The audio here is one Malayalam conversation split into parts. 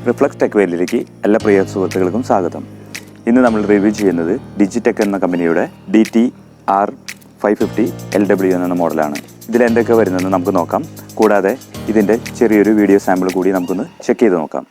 റിഫ്ലക്സ് ടെക് വേലിലേക്ക് എല്ലാ പ്രിയ സുഹൃത്തുക്കൾക്കും സ്വാഗതം. ഇന്ന് നമ്മൾ റിവ്യൂ ചെയ്യുന്നത് ഡിജിടെക് എന്ന കമ്പനിയുടെ DT-R550 LW എന്ന മോഡലാണ്. ഇതിൽ എന്തൊക്കെ വരുന്നതെന്ന് നമുക്ക് നോക്കാം. കൂടാതെ ഇതിൻ്റെ ചെറിയൊരു വീഡിയോ സാമ്പിൾ കൂടി നമുക്കൊന്ന് ചെക്ക് ചെയ്ത് നോക്കാം.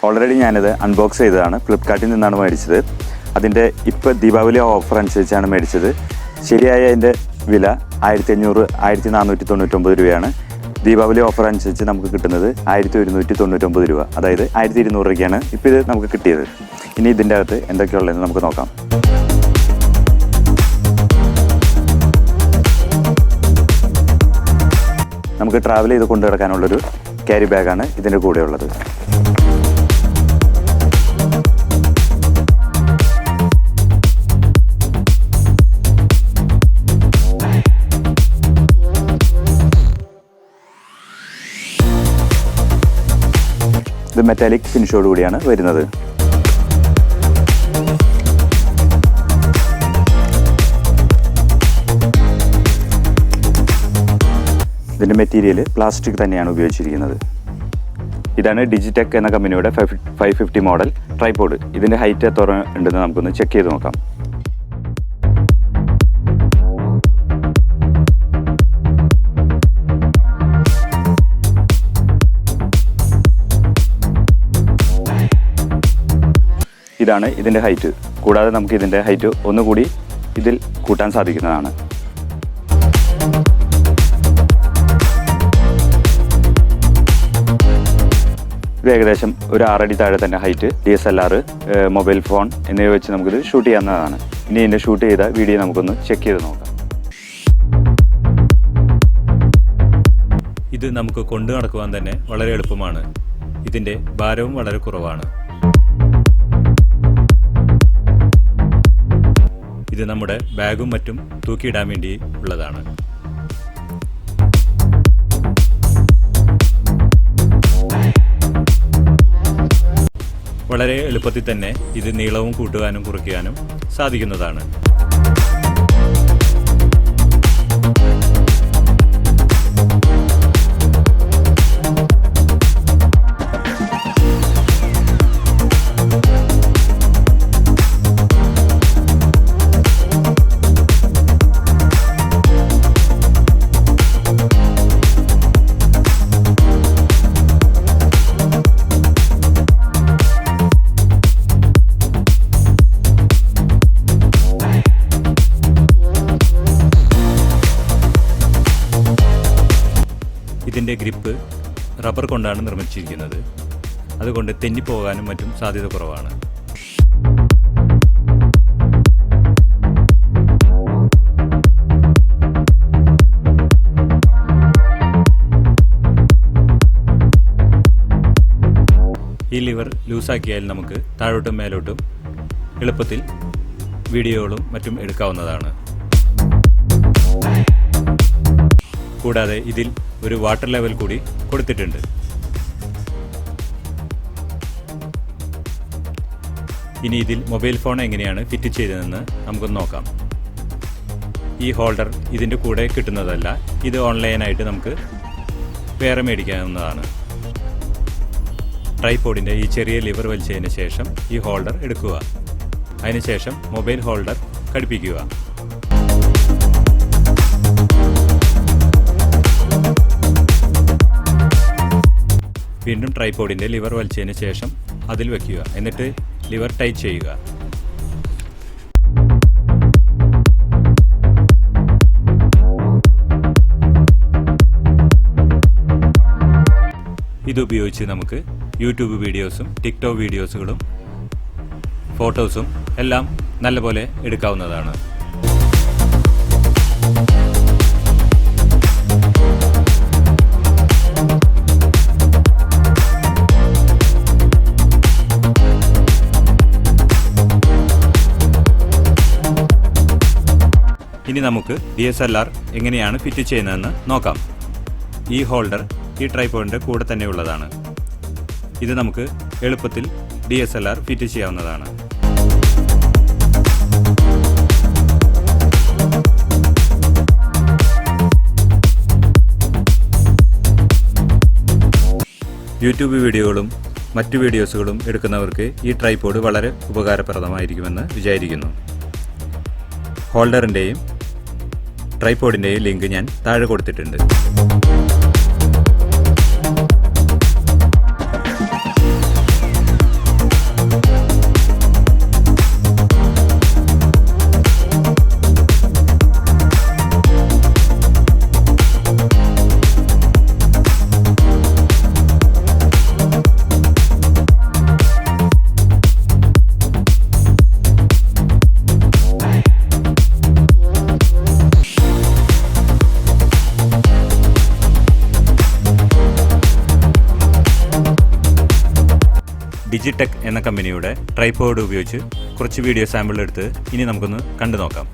ഓൾറെഡി ഞാനിത് അൺബോക്സ് ചെയ്തതാണ്. ഫ്ലിപ്കാർട്ടിൽ നിന്നാണ് മേടിച്ചത്. അതിൻ്റെ ഇപ്പോൾ ദീപാവലി ഓഫർ അനുസരിച്ചാണ് മേടിച്ചത്. ശരിയായ അതിൻ്റെ വില 1500-1499 രൂപയാണ്. ദീപാവലി ഓഫർ അനുസരിച്ച് നമുക്ക് കിട്ടുന്നത് 1199 രൂപ, അതായത് 1200 രൂപയ്ക്കാണ് ഇപ്പോൾ ഇത് നമുക്ക് കിട്ടിയത്. ഇനി ഇതിൻ്റെ അകത്ത് എന്തൊക്കെയുള്ളതെന്ന് നമുക്ക് നോക്കാം. നമുക്ക് ട്രാവൽ ചെയ്ത് കൊണ്ടു നടക്കാനുള്ളൊരു ക്യാരി ബാഗാണ് ഇതിൻ്റെ കൂടെ ഉള്ളത്. ഇത് മെറ്റാലിക് ഫിനിഷോട് കൂടിയാണ് വരുന്നത്. ഇതിൻ്റെ മെറ്റീരിയൽ പ്ലാസ്റ്റിക് തന്നെയാണ് ഉപയോഗിച്ചിരിക്കുന്നത്. ഇതാണ് ഡിജിടെക് എന്ന കമ്പനിയുടെ 550 മോഡൽ ട്രൈപോഡ്. ഇതിൻ്റെ ഹൈറ്റ് എത്ര ഉണ്ടെന്ന് നമുക്കൊന്ന് ചെക്ക് ചെയ്ത് നോക്കാം. ഇതാണ് ഇതിൻ്റെ ഹൈറ്റ്. കൂടാതെ നമുക്ക് ഇതിൻ്റെ ഹൈറ്റ് ഒന്നുകൂടി ഇതിൽ കൂട്ടാൻ സാധിക്കുന്നതാണ്. ഇത് ഏകദേശം ഒരു 6 അടി താഴെ തന്നെ ഹൈറ്റ്. DSLR, മൊബൈൽ ഫോൺ എന്നിവ വെച്ച് നമുക്കിത് ഷൂട്ട് ചെയ്യാവുന്നതാണ്. ഇനി ഇതിൻ്റെ ഷൂട്ട് ചെയ്ത വീഡിയോ നമുക്കൊന്ന് ചെക്ക് ചെയ്ത് നോക്കാം. ഇത് നമുക്ക് കൊണ്ടു നടക്കുവാൻ തന്നെ വളരെ എളുപ്പമാണ്. ഇതിൻ്റെ ഭാരവും വളരെ കുറവാണ്. ഇത് നമ്മുടെ ബാഗും മറ്റും തൂക്കിയിടാൻ വേണ്ടി ഉള്ളതാണ്. വളരെ എളുപ്പത്തിൽ തന്നെ ഇത് നീളവും കൂട്ടുവാനും കുറയ്ക്കാനും സാധിക്കുന്നതാണ്. ഇതിൻ്റെ ഗ്രിപ്പ് റബ്ബർ കൊണ്ടാണ് നിർമ്മിച്ചിരിക്കുന്നത്. അതുകൊണ്ട് തെന്നിപ്പോകാനും മറ്റും സാധ്യത കുറവാണ്. ഈ ലിവർ ലൂസാക്കിയാൽ നമുക്ക് താഴോട്ടും മേലോട്ടും എളുപ്പത്തിൽ വീഡിയോകളും മറ്റും എടുക്കാവുന്നതാണ്. കൂടാതെ ഇതിൽ ഒരു വാട്ടർ ലെവൽ കൂടി കൊടുത്തിട്ടുണ്ട്. ഇനി ഇതിൽ മൊബൈൽ ഫോൺ എങ്ങനെയാണ് ഫിറ്റ് ചെയ്തതെന്ന് നമുക്കൊന്ന് നോക്കാം. ഈ ഹോൾഡർ ഇതിൻ്റെ കൂടെ കിട്ടുന്നതല്ല, ഇത് ഓൺലൈനായിട്ട് നമുക്ക് വേറെ മേടിക്കാവുന്നതാണ്. ട്രൈപോഡിൻ്റെ ഈ ചെറിയ ലിവർ വലിച്ചതിന് ശേഷം ഈ ഹോൾഡർ എടുക്കുക. അതിനുശേഷം മൊബൈൽ ഹോൾഡർ ഘടിപ്പിക്കുക. വീണ്ടും ട്രൈപോഡിൻ്റെ ലിവർ വലിച്ചതിന് ശേഷം അതിൽ വയ്ക്കുക. എന്നിട്ട് ലിവർ ടൈറ്റ് ചെയ്യുക. ഇതുപയോഗിച്ച് നമുക്ക് യൂട്യൂബ് വീഡിയോസും ടിക്ടോക്ക് വീഡിയോസുകളും ഫോട്ടോസും എല്ലാം നല്ലപോലെ എടുക്കാവുന്നതാണ്. ഇനി നമുക്ക് DSLR എങ്ങനെയാണ് ഫിറ്റ് ചെയ്യുന്നതെന്ന് നോക്കാം. ഈ ഹോൾഡർ ഈ ട്രൈപോഡിൻ്റെ കൂടെ തന്നെയുള്ളതാണ്. ഇത് നമുക്ക് എളുപ്പത്തിൽ DSLR ഫിറ്റ് ചെയ്യാവുന്നതാണ്. യൂട്യൂബ് വീഡിയോകളും മറ്റു വീഡിയോസുകളും എടുക്കുന്നവർക്ക് ഈ ട്രൈപോഡ് വളരെ ഉപകാരപ്രദമായിരിക്കുമെന്ന് വിചാരിക്കുന്നു. ഹോൾഡറിൻ്റെയും ട്രൈപോഡിൻ്റെയും ലിങ്ക് ഞാൻ താഴെ കൊടുത്തിട്ടുണ്ട്. ഡിജിടെക് എന്ന കമ്പനിയുടെ ട്രൈപോഡ് ഉപയോഗിച്ച് കുറച്ച് വീഡിയോ സാമ്പിൾ എടുത്ത് ഇനി നമുക്കൊന്ന് കണ്ടു നോക്കാം.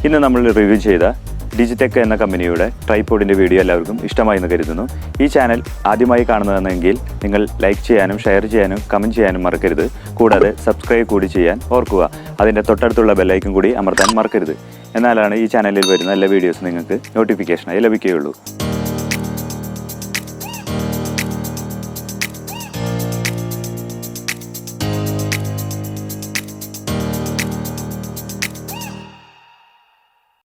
ഇന്ന് നമ്മൾ റിവ്യൂ ചെയ്ത ഡിജിടെക് എന്ന കമ്പനിയുടെ ട്രൈപോഡിൻ്റെ വീഡിയോ എല്ലാവർക്കും ഇഷ്ടമായി എന്ന് കരുതുന്നു. ഈ ചാനൽ ആദ്യമായി കാണുന്നതെങ്കിൽ നിങ്ങൾ ലൈക്ക് ചെയ്യാനും ഷെയർ ചെയ്യാനും കമൻറ്റ് ചെയ്യാനും മറക്കരുത്. കൂടാതെ സബ്സ്ക്രൈബ് കൂടി ചെയ്യാൻ ഓർക്കുക. അതിൻ്റെ തൊട്ടടുത്തുള്ള ബെല്ലൈക്കൻ കൂടി അമർത്താൻ മറക്കരുത്. എന്നാലാണ് ഈ ചാനലിൽ വരുന്ന എല്ലാ വീഡിയോസും നിങ്ങൾക്ക് നോട്ടിഫിക്കേഷനായി ലഭിക്കുകയുള്ളൂ.